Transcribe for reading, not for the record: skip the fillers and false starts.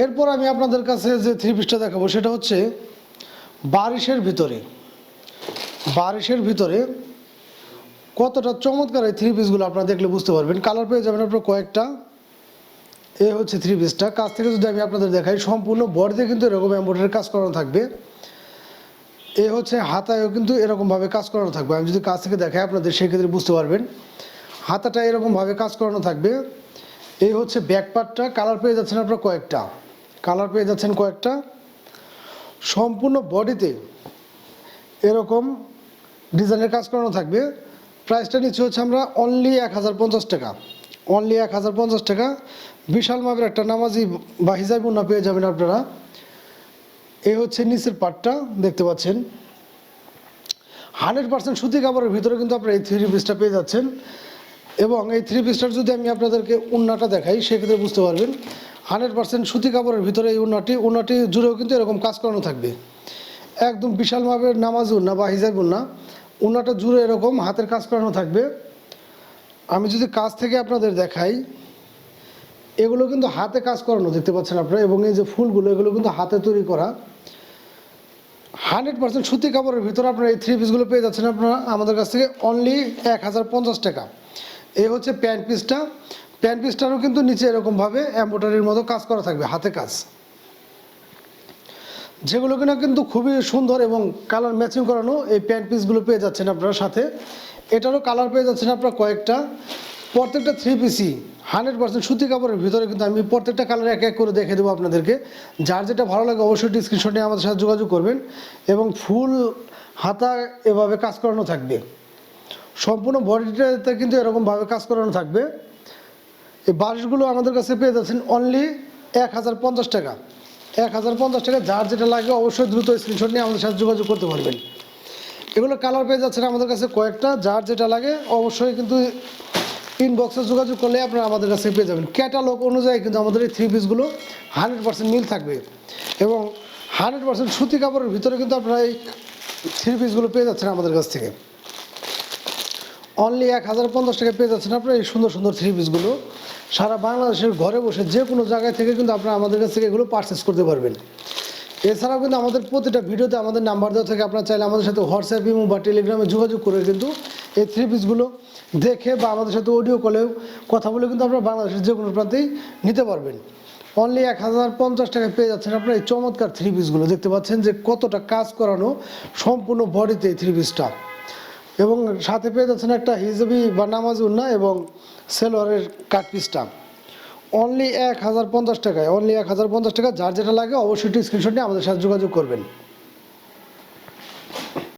এরপর আমি আপনাদের কাছে যে থ্রি পিসটা দেখাবো সেটা হচ্ছে বারিশের ভিতরে কতটা চমৎকার এই থ্রি পিসগুলো আপনারা দেখলে বুঝতে পারবেন। কালার পেয়ে যাবেন আপনার কয়েকটা। এ হচ্ছে থ্রি পিসটা। কাছ থেকে যদি আমি আপনাদের দেখাই, সম্পূর্ণ বডিতে কিন্তু এরকম এমব্রয়ডারি কাজ করানো থাকবে। এ হচ্ছে হাতায়ও কিন্তু এরকমভাবে কাজ করানো থাকবে। আমি যদি কাছ থেকে দেখাই আপনাদের সেক্ষেত্রে বুঝতে পারবেন। হাতাটা এরকমভাবে কাজ করানো থাকবে। এই হচ্ছে ব্যাক পার্টটা। কালার পেয়ে যাচ্ছেন আপনারা কয়েকটা। সম্পূর্ণ বডিতে এরকম ডিজাইনের কাজ করানো থাকবে। প্রাইসটা নিচ্ছে হচ্ছে আমরা অনলি 1050 টাকা। অনলি 1050 টাকা। বিশাল মাপের একটা নামাজি বা হিজাব ওড়না পেয়ে যাবেন আপনারা। এই হচ্ছে নিচের পার্টটা দেখতে পাচ্ছেন। 100% সুতি কাপড়ের ভিতরে কিন্তু আপনারা এই থ্রি পিসটা পেয়ে যাচ্ছেন। এবং এই থ্রি পিসটার যদি আমি আপনাদেরকে ওড়নাটা দেখাই সেক্ষেত্রে বুঝতে পারবেন। 100% সুতি কাপড়ের ভিতরে এই ওড়নাটি জুড়েও কিন্তু এরকম কাজ করানো থাকবে। একদম বিশাল মাপের নামাজি ওড়না বা হিজাব ওড়নাটা জুড়ে এরকম হাতের কাজ করানো থাকবে। আমি যদি কাছ থেকে আপনাদের দেখাই, এগুলো কিন্তু হাতে কাজ করানো দেখতে পাচ্ছেন আপনারা। এবং এই যে ফুলগুলো, এগুলো কিন্তু হাতে তৈরি করা। 100% সুতি কাপড়ের ভিতরে আপনারা এই থ্রি পিসগুলো পেয়ে যাচ্ছেন আপনারা আমাদের কাছ থেকে অনলি 1050 টাকা। এই হচ্ছে প্যান্ট পিসটারও কিন্তু নিচে এরকমভাবে এমব্রয়ডারির মতো কাজ করা থাকবে, হাতে কাজ, যেগুলো কিনা কিন্তু খুবই সুন্দর এবং কালার ম্যাচিং করানো। এই প্যান্ট পিসগুলো পেয়ে যাচ্ছেন আপনারা সাথে। এটারও কালার পেয়ে যাচ্ছেন আপনারা কয়েকটা। প্রত্যেকটা থ্রি পিসই 100% সুতি কাপড়ের ভিতরে কিন্তু আমি প্রত্যেকটা কালার এক এক করে দেখে দেবো আপনাদেরকে। যার যেটা ভালো লাগে অবশ্যই স্ক্রিনশট নিয়ে আমাদের সাথে যোগাযোগ করবেন। এবং ফুল হাতা এভাবে কাজ করানো থাকবে। সম্পূর্ণ বডিটাতে কিন্তু এরকমভাবে কাজ করানো থাকবে। এই বালিশগুলো আমাদের কাছে পেয়ে যাচ্ছেন অনলি 1050 টাকা। 1050 টাকা। যার যেটা লাগে অবশ্যই দ্রুত স্ক্রিনশট নিয়ে আমাদের সাথে যোগাযোগ করতে পারবেন। এগুলো কালার পেয়ে যাচ্ছেন আমাদের কাছে কয়েকটা। যার যেটা লাগে অবশ্যই কিন্তু ইনবক্সে যোগাযোগ করলে আপনারা আমাদের কাছে পেয়ে যাবেন। ক্যাটালগ অনুযায়ী কিন্তু আমাদের এই থ্রি পিসগুলো 100% মিল থাকবে। এবং 100% সুতি কাপড়ের ভিতরে কিন্তু আপনারা এই থ্রি পিসগুলো পেয়ে যাচ্ছেন আমাদের কাছ থেকে। অনলি 1050 টাকা পেয়ে যাচ্ছেন আপনারা এই সুন্দর সুন্দর থ্রি পিসগুলো। সারা বাংলাদেশের ঘরে বসে যে কোনো জায়গায় থেকে কিন্তু আপনারা আমাদের কাছ থেকে এগুলো পারচেস করতে পারবেন। এছাড়াও কিন্তু আমাদের প্রতিটা ভিডিওতে আমাদের নাম্বার দেওয়া থেকে আপনারা চাইলে আমাদের সাথে হোয়াটসঅ্যাপ, ইমো বা টেলিগ্রামে যোগাযোগ করে কিন্তু এই থ্রি পিসগুলো দেখে বা আমাদের সাথে অডিও কলেও কথা বলে কিন্তু আপনারা বাংলাদেশের যে কোনো প্রান্তেই নিতে পারবেন। অনলি 1050 টাকায় পেয়ে যাচ্ছেন আপনারা এই চমৎকার থ্রি পিসগুলো। দেখতে পাচ্ছেন যে কতটা কাজ করানো সম্পূর্ণ বডিতে এই থ্রি পিসটা। এবং সাথে পেয়ে যাচ্ছেন একটা হিজাবি বা নামাজি ওড়না এবং সেলোয়ারের কাট পিসটা। অনলি 1050 টাকায়। অনলি 1050 টাকা। যার যেটা লাগে অবশ্যই স্ক্রিনশট নিয়ে আমাদের সাথে যোগাযোগ করবেন।